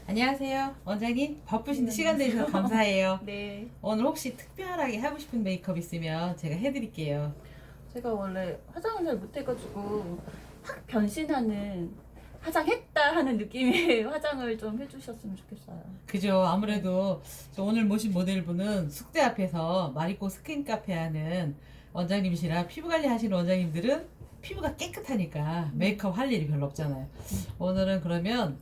안녕하세요. 원장님, 바쁘신데 네, 시간 내주셔서 안녕하세요. 감사해요. 네. 오늘 혹시 특별하게 하고 싶은 메이크업 있으면 제가 해드릴게요. 제가 원래 화장을 잘 못해가지고 확 변신하는 화장했다 하는 느낌의 화장을 좀 해주셨으면 좋겠어요. 그죠? 네. 아무래도 저 오늘 모신 모델분은 숙제 앞에서 마리코 스킨 카페 하는 원장님이시라 피부 관리 하시는 원장님들은 피부가 깨끗하니까 네. 메이크업 할 일이 별로 없잖아요. 오늘은 그러면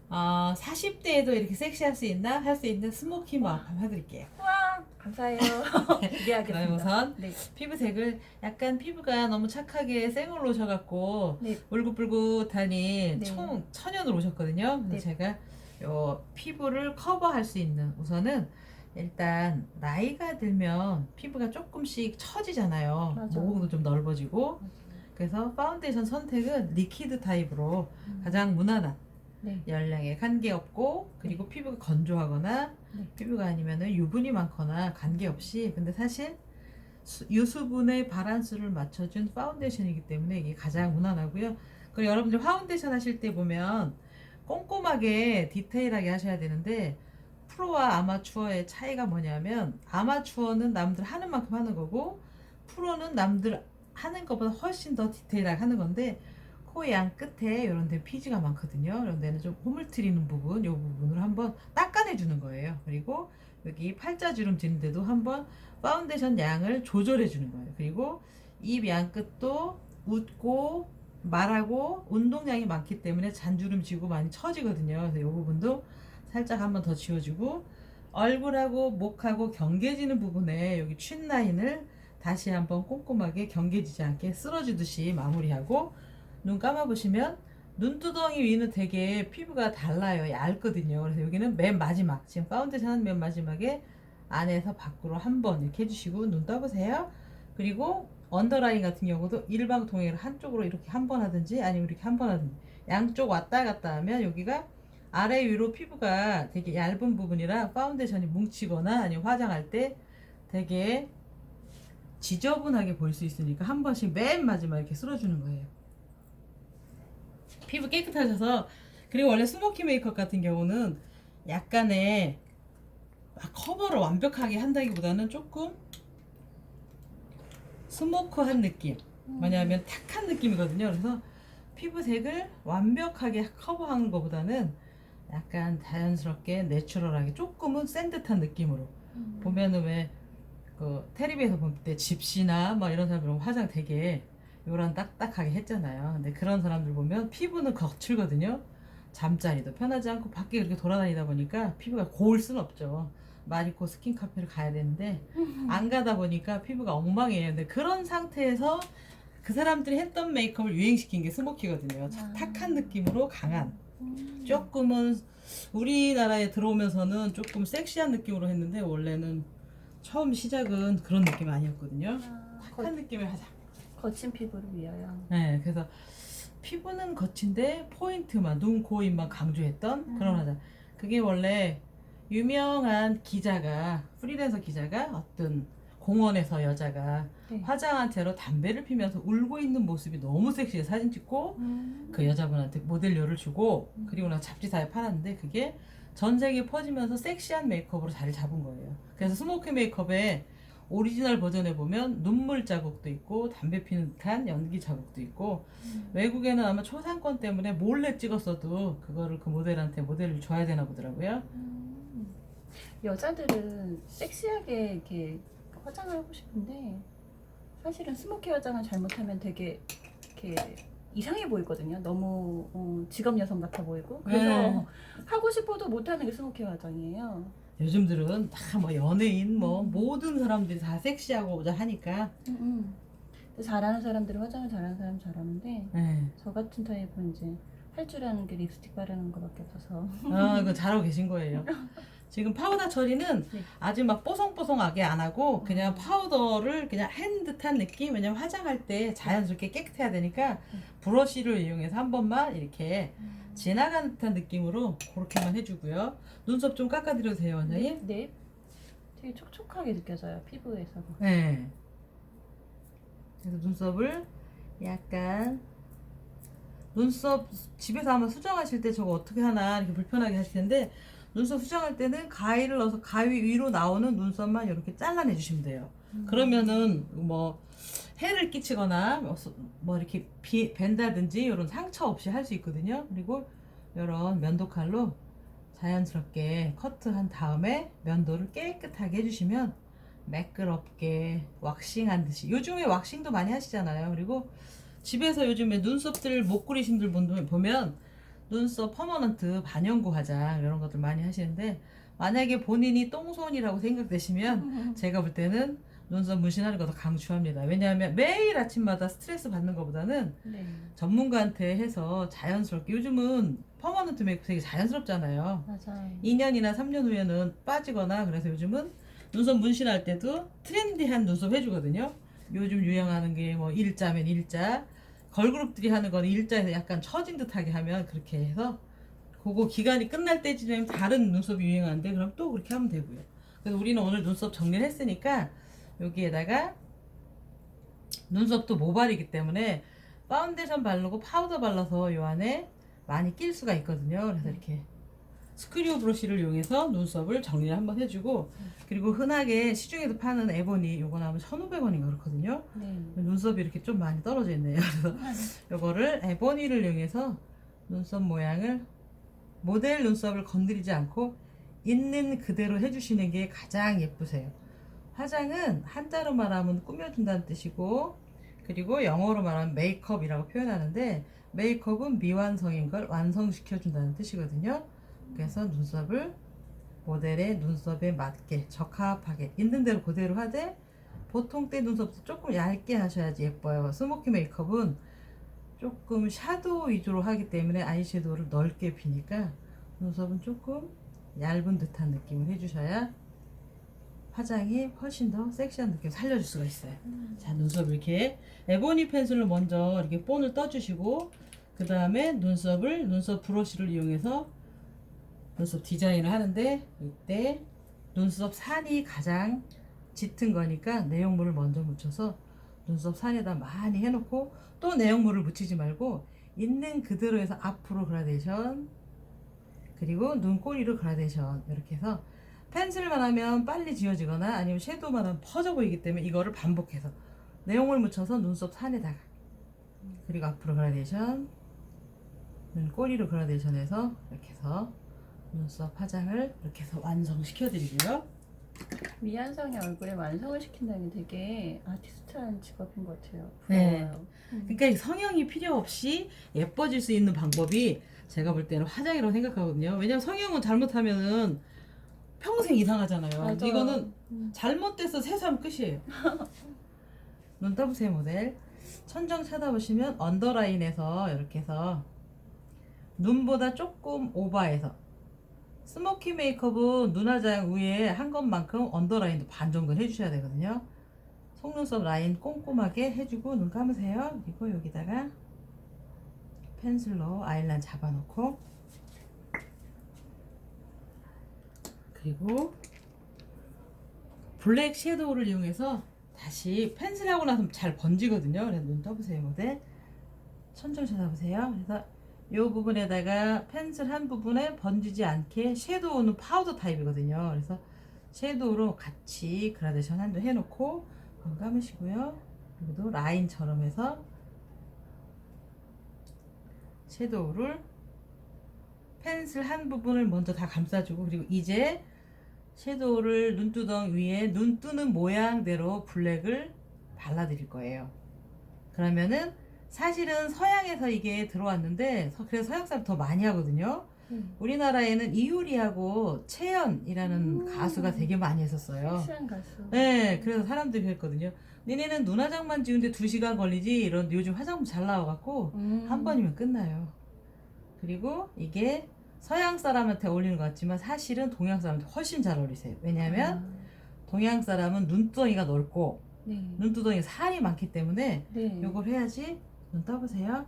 40대에도 이렇게 섹시할 수 있나? 할 수 있는 스모키 마법 한번 해드릴게요. 와, 감사해요. 그럼 기대하겠습니다. 우선 네. 피부색을 약간 피부가 너무 착하게 생얼로 오셔갖고 네. 울긋불긋하니 네. 천연으로 오셨거든요. 그래서 네. 제가 요 피부를 커버할 수 있는 우선은 일단 나이가 들면 피부가 조금씩 처지잖아요. 맞아. 모공도 좀 넓어지고 맞아요. 그래서 파운데이션 선택은 리퀴드 타입으로 가장 무난한 네. 열량에 관계없고 그리고 피부가 건조하거나 네. 피부가 아니면은 유분이 많거나 관계없이 근데 사실 유수분의 바란스를 맞춰준 파운데이션이기 때문에 이게 가장 무난하고요. 그리고 여러분들 파운데이션 하실 때 보면 꼼꼼하게 디테일하게 하셔야 되는데 프로와 아마추어의 차이가 뭐냐면 아마추어는 남들 하는 만큼 하는 거고 프로는 남들 하는 것보다 훨씬 더 디테일하게 하는 건데 코 양 끝에 이런 데 피지가 많거든요. 이런 데는 좀 흐물트리는 부분, 이 부분을 한번 닦아내 주는 거예요. 그리고 여기 팔자주름 지는데도 한번 파운데이션 양을 조절해 주는 거예요. 그리고 입 양 끝도 웃고 말하고 운동량이 많기 때문에 잔주름 지고 많이 처지거든요. 그래서 이 부분도 살짝 한번 더 지워주고 얼굴하고 목하고 경계지는 부분에 여기 춘 라인을 다시 한번 꼼꼼하게 경계지지 않게 쓸어주듯이 마무리하고 눈 감아보시면 눈두덩이 위는 되게 피부가 달라요. 얇거든요. 그래서 여기는 맨 마지막, 지금 파운데이션 한 맨 마지막에 안에서 밖으로 한번 이렇게 해주시고 눈 떠보세요. 그리고 언더라인 같은 경우도 일방통행을 한쪽으로 이렇게 한 번 하든지 아니면 이렇게 한 번 하든지 양쪽 왔다 갔다 하면 여기가 아래 위로 피부가 되게 얇은 부분이라 파운데이션이 뭉치거나 아니면 화장할 때 되게 지저분하게 보일 수 있으니까 한 번씩 맨 마지막 이렇게 쓸어주는 거예요. 피부 깨끗하셔서 그리고 원래 스모키 메이크업 같은 경우는 약간의 커버를 완벽하게 한다기보다는 조금 스모크한 느낌 뭐냐면 탁한 느낌이거든요. 그래서 피부색을 완벽하게 커버하는 것보다는 약간 자연스럽게 내추럴하게 조금은 센 듯한 느낌으로 보면은 왜 그 텔레비에서 볼 때 집시나 막 이런 사람들 화장 되게 요런 딱딱하게 했잖아요. 근데 그런 사람들 보면 피부는 거칠거든요. 잠자리도 편하지 않고 밖에 그렇게 돌아다니다 보니까 피부가 고울 순 없죠. 마리코 스킨 카페를 가야 되는데 안 가다 보니까 피부가 엉망이에요. 근데 그런 상태에서 그 사람들이 했던 메이크업을 유행시킨 게 스모키거든요. 탁한 느낌으로 강한 조금은 우리나라에 들어오면서는 조금 섹시한 느낌으로 했는데 원래는 처음 시작은 그런 느낌이 아니었거든요. 탁한 느낌의 화장. 거친 피부를 위하여. 네, 그래서 피부는 거친데 포인트만 눈, 코, 입만 강조했던 그런 화장. 그게 원래 유명한 기자가 프리랜서 기자가 어떤 공원에서 여자가 네. 화장한 채로 담배를 피면서 울고 있는 모습이 너무 섹시해 사진 찍고 그 여자분한테 모델료를 주고 그리고 나 잡지사에 팔았는데 그게 전 세계에 퍼지면서 섹시한 메이크업으로 자리 잡은 거예요. 그래서 스모키 메이크업의 오리지널 버전에 보면 눈물 자국도 있고 담배 피는 듯한 연기 자국도 있고 외국에는 아마 초상권 때문에 몰래 찍었어도 그거를 그 모델한테 모델을 줘야 되나 보더라고요. 여자들은 섹시하게 이렇게 화장을 하고 싶은데 사실은 스모키 화장을 잘못하면 되게 이렇게 이상해 보이거든요. 너무 직업 여성 같아 보이고 그래서 네. 하고 싶어도 못하는 게 스모키 화장이에요. 요즘들은 다 뭐 연예인 뭐 모든 사람들이 다 섹시하고자 하니까 근데 잘하는 사람들은 화장을 잘하는 사람 잘하는데 네. 저 같은 타입은 이제 할 줄 아는 게 립스틱 바르는 거밖에 없어서 이거 잘하고 계신 거예요. 지금 파우더 처리는 네. 아주 막 뽀송뽀송하게 안 하고 그냥 파우더를 그냥 한 듯한 느낌. 왜냐면 화장할 때 자연스럽게 깨끗해야 되니까 브러쉬를 이용해서 한 번만 이렇게 지나가는 듯한 느낌으로 그렇게만 해주고요. 눈썹 좀 깎아드려도 돼요, 원장님? 네. 되게 촉촉하게 느껴져요 피부에서. 네. 그래서 눈썹을 약간 눈썹 집에서 아마 수정하실 때 저거 어떻게 하나 이렇게 불편하게 하실 텐데, 눈썹 수정할 때는 가위를 넣어서 가위 위로 나오는 눈썹만 이렇게 잘라내 주시면 돼요. 그러면은 뭐 해를 끼치거나 뭐 이렇게 벤다든지 이런 상처 없이 할 수 있거든요. 그리고 이런 면도칼로 자연스럽게 커트한 다음에 면도를 깨끗하게 해주시면 매끄럽게 왁싱한 듯이, 요즘에 왁싱도 많이 하시잖아요. 그리고 집에서 요즘에 눈썹들 못 그리신 분들 보면 눈썹 퍼머넌트 반영구 화장 이런 것들 많이 하시는데, 만약에 본인이 똥손이라고 생각되시면 제가 볼 때는 눈썹 문신하는 거 더 강추합니다. 왜냐하면 매일 아침마다 스트레스 받는 것보다는 네. 전문가한테 해서 자연스럽게, 요즘은 퍼머넌트 메이크업 되게 자연스럽잖아요. 맞아요. 2년이나 3년 후에는 빠지거나, 그래서 요즘은 눈썹 문신할 때도 트렌디한 눈썹 해주거든요. 요즘 유행하는 게 뭐 일자면 일자, 걸그룹들이 하는 거는 일자에서 약간 처진 듯하게 하면 그렇게 해서, 그거 기간이 끝날 때쯤에 다른 눈썹이 유행하는데 그럼 또 그렇게 하면 되고요. 그래서 우리는 오늘 눈썹 정리를 했으니까 여기에다가 눈썹도 모발이기 때문에 파운데이션 바르고 파우더 발라서 요 안에 많이 낄 수가 있거든요. 그래서 이렇게 스크류 브러쉬를 이용해서 눈썹을 정리를 한번 해주고, 그리고 흔하게 시중에도 파는 에보니 요거 나오면 1,500원인가 그렇거든요. 네. 눈썹이 이렇게 좀 많이 떨어져 있네요. 그래서 요거를 에보니를 이용해서 눈썹 모양을, 모델 눈썹을 건드리지 않고 있는 그대로 해주시는 게 가장 예쁘세요. 화장은 한자로 말하면 꾸며준다는 뜻이고, 그리고 영어로 말하면 메이크업이라고 표현하는데, 메이크업은 미완성인 걸 완성시켜준다는 뜻이거든요. 그래서 눈썹을 모델의 눈썹에 맞게 적합하게 있는 대로 그대로 하되, 보통 때 눈썹도 조금 얇게 하셔야지 예뻐요. 스모키 메이크업은 조금 샤도우 위주로 하기 때문에 아이섀도우를 넓게 피니까 눈썹은 조금 얇은 듯한 느낌을 해주셔야 화장이 훨씬 더 섹시한 느낌 살려줄 수가 있어요. 자, 눈썹을 이렇게 에보니 펜슬로 먼저 이렇게 본을 떠주시고, 그 다음에 눈썹 브러쉬를 이용해서 눈썹 디자인을 하는데, 이때 눈썹 산이 가장 짙은 거니까 내용물을 먼저 묻혀서 눈썹 산에다 많이 해놓고, 또 내용물을 묻히지 말고 있는 그대로 해서 앞으로 그라데이션, 그리고 눈꼬리로 그라데이션, 이렇게 해서 펜슬만 하면 빨리 지워지거나 아니면 섀도우만 하면 퍼져 보이기 때문에 이거를 반복해서 내용을 묻혀서 눈썹 산에다가, 그리고 앞으로 그라데이션, 눈꼬리로 그라데이션해서 이렇게 해서 눈썹 화장을 이렇게 해서 완성시켜 드리고요. 미완성의 얼굴에 완성을 시킨다는 게 되게 아티스트한 직업인 것 같아요. 네. 부러워요. 그러니까 이 성형이 필요 없이 예뻐질 수 있는 방법이 제가 볼 때는 화장이라고 생각하거든요. 왜냐면 성형은 잘못하면은 평생 이상하잖아요. 맞아요. 이거는 잘못돼서 세수하면 끝이에요. 눈 떠보세요 모델. 천정 쳐다보시면 언더라인에서 이렇게 해서 눈보다 조금 오버해서, 스모키 메이크업은 눈화장 위에 한 것만큼 언더라인도 반 정도는 해주셔야 되거든요. 속눈썹 라인 꼼꼼하게 해주고 눈 감으세요. 그리고 여기다가 펜슬로 아이라인 잡아놓고, 그리고 블랙 섀도우를 이용해서 다시 펜슬하고 나서 잘 번지거든요. 그래서 눈 떠보세요 모델. 천천히 쳐다보세요. 그래서 이 부분에다가 펜슬 한 부분에 번지지 않게, 섀도우는 파우더 타입이거든요. 그래서 섀도우로 같이 그라데이션 한번 해놓고 눈 감으시고요. 여기도 라인처럼 해서 섀도우를 펜슬 한 부분을 먼저 다 감싸주고, 그리고 이제 섀도우를 눈두덩 위에 눈 뜨는 모양대로 블랙을 발라드릴 거예요. 그러면은 사실은 서양에서 이게 들어왔는데, 그래서 서양 사람 더 많이 하거든요. 우리나라에는 이효리하고 채연이라는 가수가 되게 많이 했었어요. 섹시한 가수. 네, 그래서 사람들이 그랬거든요. 니네는 눈화장만 지우는데 2시간 걸리지, 이런 요즘 화장품 잘 나와갖고 한 번이면 끝나요. 그리고 이게 서양 사람한테 어울리는 것 같지만 사실은 동양 사람한테 훨씬 잘 어울리세요. 왜냐하면 동양 사람은 눈두덩이가 넓고 네. 눈두덩이에 살이 많기 때문에 네. 요걸 해야지. 눈 떠보세요.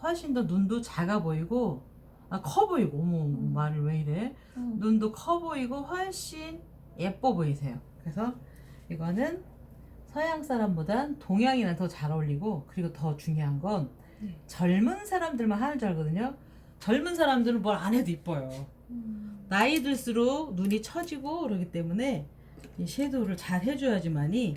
훨씬 더 눈도 작아 보이고, 커 보이고, 어머, 말을 왜 이래? 눈도 커 보이고 훨씬 예뻐 보이세요. 그래서 이거는 서양 사람보단 동양인한테 더 잘 어울리고, 그리고 더 중요한 건 네. 젊은 사람들만 하는 줄 알거든요. 젊은 사람들은 뭘 안 해도 이뻐요. 나이 들수록 눈이 처지고 그러기 때문에 이 섀도우를 잘 해줘야지만이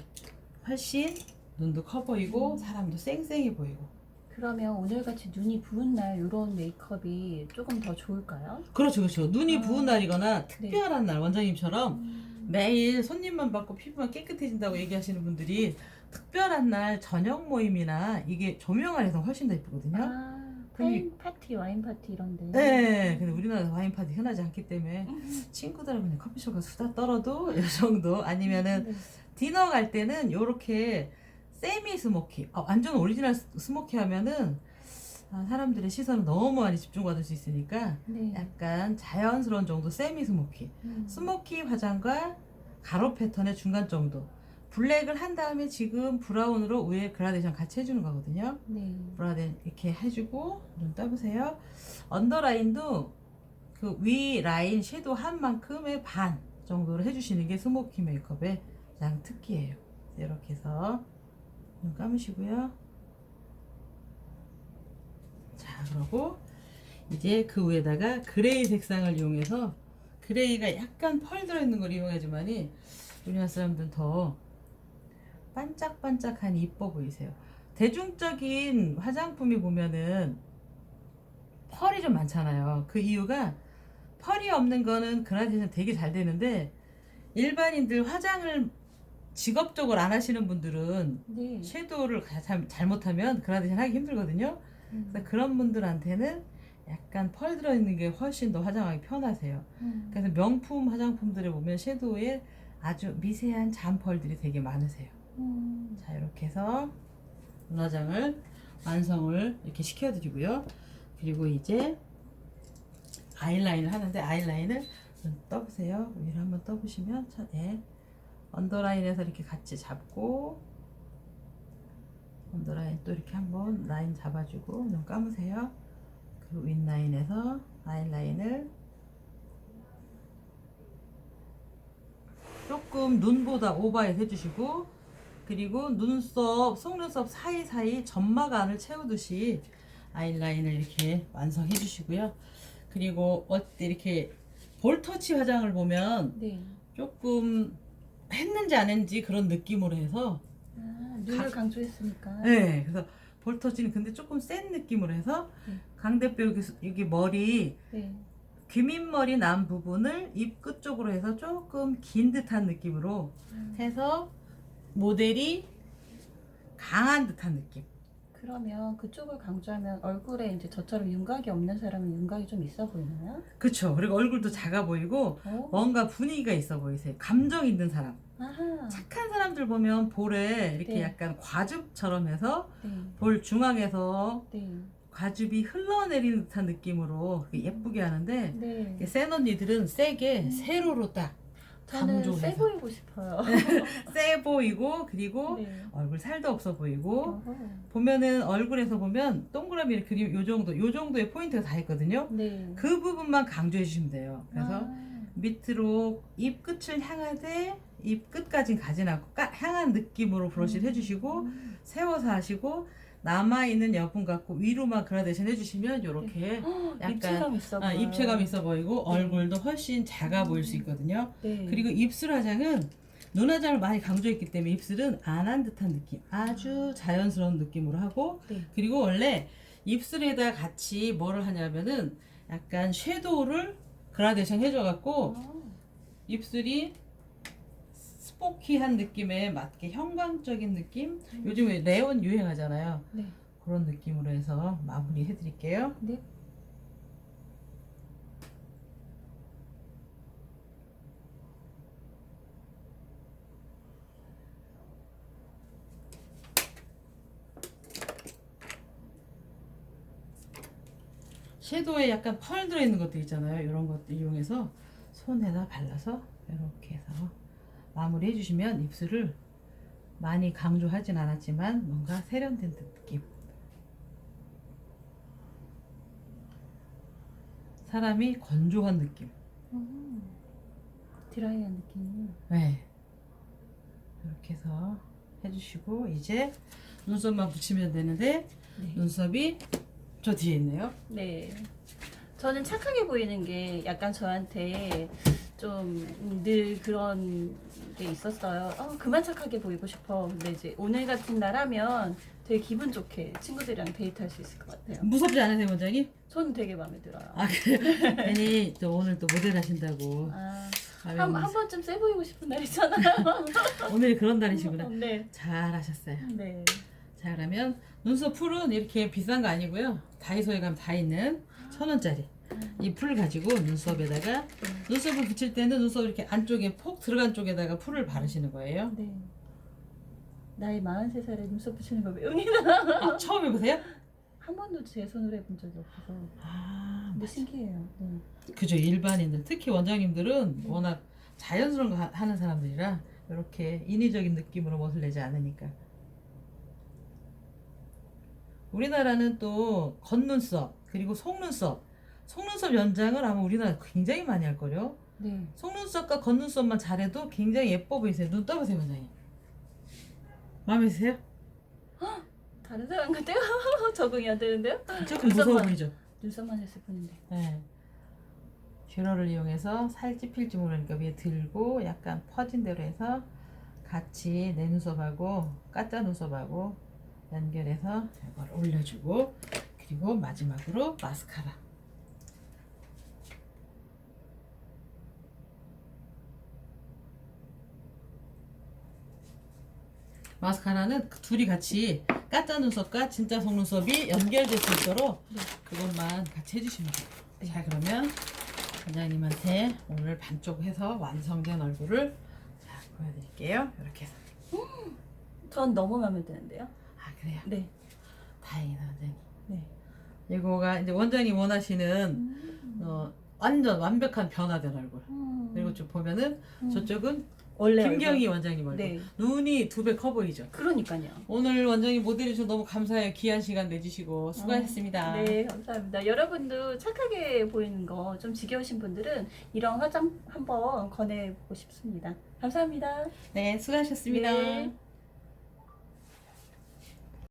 훨씬 눈도 커 보이고 사람도 쌩쌩해 보이고. 그러면 오늘같이 눈이 부은 날 이런 메이크업이 조금 더 좋을까요? 그렇죠, 그렇죠. 눈이 아. 부은 날이거나 특별한 날, 원장님처럼 매일 손님만 받고 피부만 깨끗해진다고 얘기하시는 분들이 특별한 날 저녁 모임이나 이게 조명을 해서 훨씬 더 예쁘거든요. 와인 파티, 와인 파티 이런데. 네, 근데 우리나라에서 와인 파티 흔하지 않기 때문에 친구들하고 그냥 커피숍 가서 수다 떨어도 이 정도, 아니면은 네. 디너 갈 때는 요렇게 세미 스모키, 완전 오리지널 스모키 하면은 사람들의 시선을 너무 많이 집중받을 수 있으니까 네. 약간 자연스러운 정도 세미 스모키, 스모키 화장과 가로 패턴의 중간 정도, 블랙을 한 다음에 지금 브라운으로 위에 그라데이션 같이 해주는 거거든요. 네. 브라데이션 이렇게 해주고 눈 떠보세요. 언더라인도 그 위 라인 섀도우 한 만큼의 반 정도로 해주시는 게 스모키 메이크업의 가장 특기예요. 이렇게 해서 눈 감으시고요. 자, 그러고 이제 그 위에다가 그레이 색상을 이용해서, 그레이가 약간 펄 들어있는 걸 이용하지만이 우리나라 사람들은 더 반짝반짝하니 이뻐 보이세요. 대중적인 화장품이 보면은 펄이 좀 많잖아요. 그 이유가 펄이 없는 거는 그라데이션 되게 잘 되는데, 일반인들 화장을 직업적으로 안 하시는 분들은 네. 섀도우를 잘못하면 그라데이션 하기 힘들거든요. 그래서 그런 분들한테는 약간 펄 들어있는 게 훨씬 더 화장하기 편하세요. 그래서 명품 화장품들에 보면 섀도우에 아주 미세한 잔펄들이 되게 많으세요. 자, 이렇게 해서 눈화장을 완성을 이렇게 시켜드리고요. 그리고 이제 아이라인을 하는데, 아이라인을 눈 떠보세요. 위로 한번 떠보시면 언더라인에서 이렇게 같이 잡고, 언더라인 또 이렇게 한번 라인 잡아주고 눈 감으세요. 그 윗라인에서 아이라인을 조금 눈보다 오버해 해주시고, 그리고 눈썹, 속눈썹 사이사이 점막안을 채우듯이 아이라인을 이렇게 완성해 주시고요. 그리고 이렇게 볼터치 화장을 보면 네. 조금 했는지 안 했는지 그런 느낌으로 해서, 눈을 강조했으니까. 네, 그래서 볼터치는 근데 조금 센 느낌으로 해서 네. 강 대표 여기 머리, 네. 귀밑머리 난 부분을 입 끝 쪽으로 해서 조금 긴 듯한 느낌으로 해서 모델이 강한 듯한 느낌. 그러면 그쪽을 강조하면 얼굴에 이제 저처럼 윤곽이 없는 사람은 윤곽이 좀 있어 보이나요? 그쵸. 그리고 얼굴도 작아 보이고 뭔가 분위기가 있어 보이세요. 감정 있는 사람. 아하. 착한 사람들 보면 볼에 이렇게 네. 약간 과즙처럼 해서 네. 볼 중앙에서 네. 과즙이 흘러내리는 듯한 느낌으로 예쁘게 하는데, 네. 센 언니들은 세게 세로로 딱 저는 세 강조해서 보이고 싶어요. 세 보이고, 그리고 네. 얼굴 살도 없어 보이고, 어허. 보면은 얼굴에서 보면 동그라미 그림 요 정도의 포인트가 다 있거든요. 네. 그 부분만 강조해 주시면 돼요. 그래서 아. 밑으로 입 끝을 향하되 입 끝까진 가진 않고 향한 느낌으로 브러쉬를 해주시고 세워서 하시고, 남아있는 여분 갖고 위로만 그라데이션 해주시면 이렇게 약간 입체감 있어 보여요. 입체감 있어 보이고 얼굴도 훨씬 작아 보일 수 있거든요. 네. 그리고 입술 화장은 눈 화장을 많이 강조했기 때문에 입술은 안 한 듯한 느낌, 아주 자연스러운 느낌으로 하고, 네. 그리고 원래 입술에다 같이 뭐를 하냐면은 약간 섀도우를 그라데이션 해줘갖고 아. 입술이 스포키한 느낌에 맞게 형광적인 느낌, 요즘에 레온 유행하잖아요. 네. 그런 느낌으로 해서 마무리 해드릴게요. 네. 섀도우에 약간 펄 들어있는 것도 있잖아요. 이런 것도 이용해서 손에다 발라서 이렇게 해서 마무리 해주시면 입술을 많이 강조하진 않았지만 뭔가 세련된 느낌, 사람이 건조한 느낌. 드라이한 느낌이. 네, 이렇게 해서 해주시고 이제 눈썹만 붙이면 되는데, 네. 눈썹이 저 뒤에 있네요. 네. 저는 착하게 보이는 게 약간 저한테 좀 늘 그런 게 있었어요. 그만 착하게 보이고 싶어. 근데 이제 오늘 같은 날 하면 되게 기분 좋게 친구들이랑 데이트할 수 있을 것 같아요. 무섭지 않으세요, 원장님? 저는 되게 마음에 들어요. 아, 그래. 괜히 또 오늘 또 모델 하신다고. 한 번쯤 세 보이고 싶은 날 있잖아요. 오늘이 그런 날이시구나. 네. 잘하셨어요. 네. 자, 그러면 눈썹 풀은 이렇게 비싼 거 아니고요. 다이소에 가면 다 있는 1,000원짜리. 이 풀 가지고 눈썹에다가 눈썹을 붙일 때는 눈썹 이렇게 안쪽에 폭 들어간 쪽에다가 풀을 바르시는 거예요. 네. 나이 43살에 눈썹 붙이는 거 배웁니다. 아, 처음 해보세요? 한 번도 제 손으로 해본 적이 없어서. 아, 근데 신기해요. 네. 그죠. 일반인들, 특히 원장님들은 워낙 자연스러운 거 하는 사람들이라 이렇게 인위적인 느낌으로 멋을 내지 않으니까. 우리나라는 또 겉눈썹 그리고 속눈썹 연장을 아마 우리나라 굉장히 많이 할 거요. 네. 속눈썹과 겉눈썹만 잘해도 굉장히 예뻐 보이세요. 눈 떠보세요, 원장님. 마음에 드세요? 다른 사람 같아요? 적응이 안 되는데요? 조금 무서워 보이죠? 눈썹만 했을 뿐인데. 네. 뷰러를 이용해서 살찌 필지 모르니까 위에 들고 약간 퍼진 대로 해서 같이 내 눈썹하고 가짜 눈썹하고 연결해서 이걸 올려주고, 그리고 마지막으로 마스카라. 마스카라는 그 둘이 같이 가짜 눈썹과 진짜 속눈썹이 연결될 수 있도록 그것만 같이 해주시면 돼요. 자, 그러면 원장님한테 오늘 반쪽 해서 완성된 얼굴을 자, 보여드릴게요. 이렇게 해서. 전 너무 마음에 드는데요? 아, 그래요? 네. 다행이다, 원장님. 네. 이거가 이제 원장님 원하시는 완전 완벽한 변화된 얼굴. 그리고 좀 보면은 저쪽은 원래 김경희 원장님 얼굴. 네. 눈이 2배 커 보이죠? 그러니까요. 오늘 원장님 모델해 주셔서 너무 감사해요. 귀한 시간 내주시고 수고하셨습니다. 네, 감사합니다. 여러분도 착하게 보이는 거 좀 지겨우신 분들은 이런 화장 한번 권해보고 싶습니다. 감사합니다. 네, 수고하셨습니다. 네.